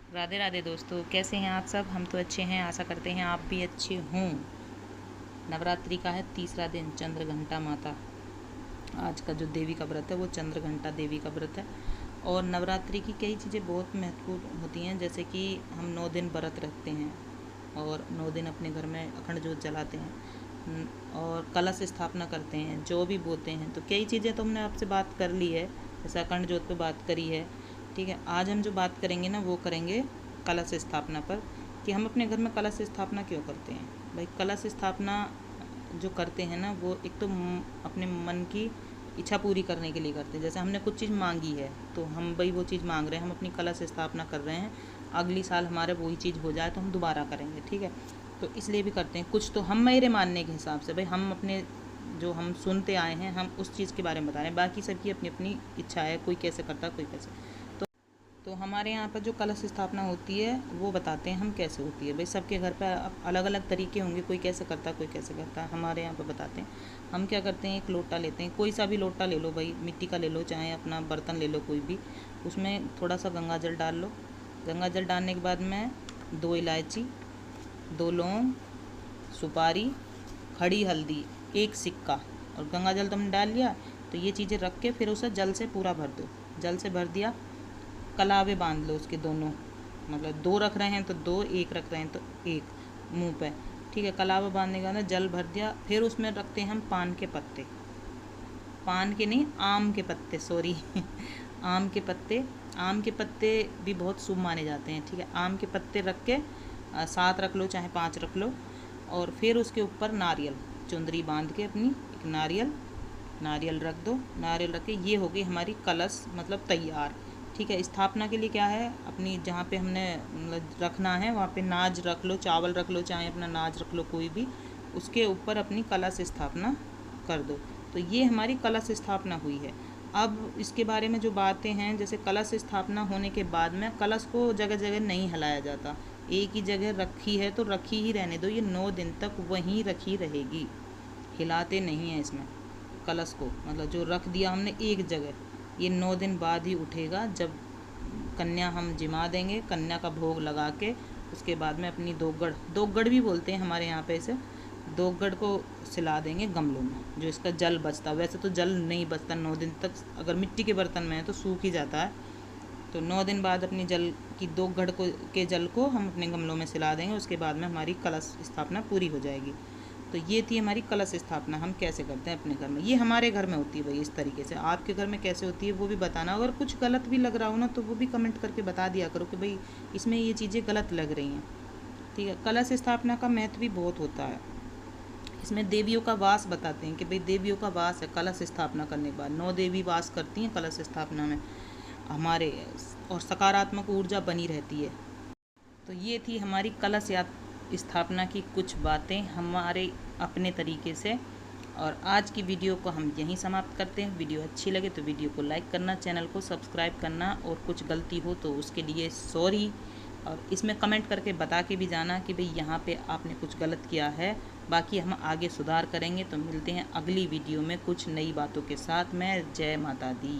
राधे राधे दोस्तों, कैसे हैं आप सब। हम तो अच्छे हैं, आशा करते हैं आप भी अच्छे हों। नवरात्रि का है तीसरा दिन, चंद्रघंटा माता। आज का जो देवी का व्रत है वो चंद्रघंटा देवी का व्रत है। और नवरात्रि की कई चीज़ें बहुत महत्वपूर्ण होती हैं, जैसे कि हम 9 दिन व्रत रखते हैं और 9 दिन अपने घर में अखंड ज्योत जलाते हैं और कलश स्थापना करते हैं, जो भी बोते हैं। तो कई चीज़ें तो हमने आपसे बात कर ली है, जैसे अखंड ज्योत पे बात करी है। ठीक है, आज हम जो बात करेंगे ना वो करेंगे कलश स्थापना पर, कि हम अपने घर में कलश स्थापना क्यों करते हैं। भाई कलश स्थापना जो करते हैं ना वो एक तो अपने मन की इच्छा पूरी करने के लिए करते हैं। जैसे हमने कुछ चीज़ मांगी है तो हम भाई वो चीज़ मांग रहे हैं, हम अपनी कलश स्थापना कर रहे हैं, अगली साल हमारे वही चीज़ हो जाए तो हम दोबारा करेंगे। ठीक है, तो इसलिए भी करते हैं। कुछ तो हम मेरे मानने के हिसाब से भाई हम अपने जो हम सुनते आए हैं हम उस चीज़ के बारे में बता रहे हैं, बाकी सबकी अपनी अपनी इच्छा है, कोई कैसे करता है कोई कैसे। तो हमारे यहाँ पर जो कलश स्थापना होती है वो बताते हैं हम कैसे होती है। भाई सबके घर पर अलग अलग तरीके होंगे, कोई कैसे करता है कोई कैसे करता है। हमारे यहाँ पर बताते हैं हम क्या करते हैं। एक लोटा लेते हैं, कोई सा भी लोटा ले लो भाई, मिट्टी का ले लो चाहे अपना बर्तन ले लो कोई भी। उसमें थोड़ा सा गंगा जल डाल लो। गंगा जल डालने के बाद में 2 इलायची, 2 लौंग, सुपारी, खड़ी हल्दी, 1 सिक्का और गंगा जल तुमने डाल लिया। तो ये चीज़ें रख के फिर उसे जल से पूरा भर दो। जल से भर दिया, कलावे बांध लो उसके दोनों, मतलब 2 रख रहे हैं तो 2, 1 रख रहे हैं तो 1 मुंह पे। ठीक है, कलावा बांधने का ना जल भर दिया। फिर उसमें रखते हैं हम पान के पत्ते, पान के नहीं आम के पत्ते, सॉरी आम के पत्ते। आम के पत्ते भी बहुत शुभ माने जाते हैं। ठीक है, आम के पत्ते रख के 7 रख लो चाहे 5 रख लो। और फिर उसके ऊपर नारियल चुंदरी बांध के अपनी एक नारियल रख दो। नारियल रख के ये हो गई हमारी कलश मतलब तैयार। ठीक है, स्थापना के लिए क्या है, अपनी जहाँ पे हमने मतलब रखना है वहाँ पे नाज रख लो, चावल रख लो चाहे अपना नाज रख लो कोई भी, उसके ऊपर अपनी कलश स्थापना कर दो। तो ये हमारी कलश स्थापना हुई है। अब इसके बारे में जो बातें हैं, जैसे कलश स्थापना होने के बाद में कलश को जगह जगह नहीं हिलाया जाता, एक ही जगह रखी है तो रखी ही रहने दो। ये 9 दिन तक वहीं रखी रहेगी, हिलाते नहीं हैं इसमें कलश को। मतलब जो रख दिया हमने एक जगह, ये 9 दिन बाद ही उठेगा, जब कन्या हम जिमा देंगे, कन्या का भोग लगा के उसके बाद में अपनी दोगड़ भी बोलते हैं हमारे यहाँ पे इसे, दोगड़ को सिला देंगे गमलों में, जो इसका जल बचता। वैसे तो जल नहीं बचता 9 दिन तक, अगर मिट्टी के बर्तन में है तो सूख ही जाता है। तो 9 दिन बाद अपनी जल की दोगड़ को के जल को हम अपने गमलों में सिला देंगे, उसके बाद में हमारी कलश स्थापना पूरी हो जाएगी। तो ये थी हमारी कलश स्थापना, हम कैसे करते हैं अपने घर में। ये हमारे घर में होती है भाई इस तरीके से। आपके घर में कैसे होती है वो भी बताना। अगर कुछ गलत भी लग रहा हो ना तो वो भी कमेंट करके बता दिया करो कि भाई इसमें ये चीज़ें गलत लग रही हैं। ठीक है, कलश स्थापना का महत्व भी बहुत होता है। इसमें देवियों का वास बताते हैं कि भाई देवियों का वास है कलश स्थापना करने के बाद। 9 देवी वास करती हैं कलश स्थापना में हमारे, और सकारात्मक ऊर्जा बनी रहती है। तो ये थी हमारी कलश स्थापना की कुछ बातें हमारे अपने तरीके से। और आज की वीडियो को हम यहीं समाप्त करते हैं। वीडियो अच्छी लगे तो वीडियो को लाइक करना, चैनल को सब्सक्राइब करना, और कुछ गलती हो तो उसके लिए सॉरी। और इसमें कमेंट करके बता के भी जाना कि भाई यहाँ पे आपने कुछ गलत किया है। बाकी हम आगे सुधार करेंगे। तो मिलते हैं अगली वीडियो में कुछ नई बातों के साथ में। जय माता दी।